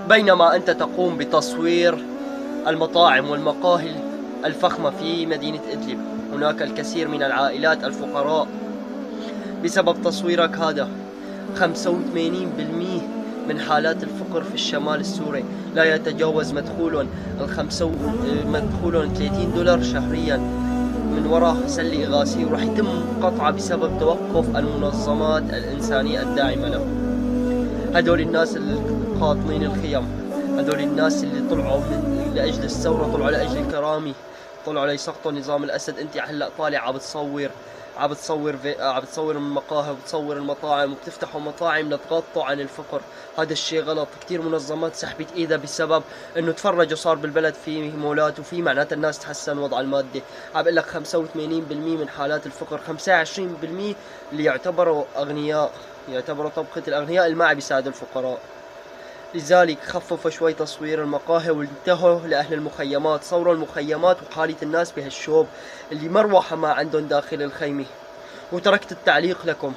بينما أنت تقوم بتصوير المطاعم والمقاهي الفخمة في مدينة إدلب، هناك الكثير من العائلات الفقراء بسبب تصويرك هذا. 85% من حالات الفقر في الشمال السوري لا يتجاوز مدخول مدخول $30 شهريا من وراء سلة إغاثي، وراح يتم قطعه بسبب توقف المنظمات الإنسانية الداعمة له. هدول الناس القاطنين الخيم، هدول الناس اللي طلعوا لأجل الثورة، طلعوا لأجل الكرامة، طلعوا ليسقطوا نظام الأسد. أنت هلا طالع عم بتصور المقاهي وبتصور المطاعم وبتفتحوا مطاعم لتغطوا عن الفقر. هذا الشيء غلط. كتير منظمات سحبت ايدها بسبب انه تفرجوا صار بالبلد في مولات وفي معنات الناس تحسن وضع المادي. عم بقول لك 85% من حالات الفقر، 25% اللي يعتبروا اغنياء، يعتبروا طبقة الاغنياء اللي ما عم بيساعدوا الفقراء. لذلك خففوا شوي تصوير المقاهي وانتهوا لأهل المخيمات، صوروا المخيمات وحالة الناس بهالشوب اللي مروحة ما عندهم داخل الخيمة. وتركت التعليق لكم.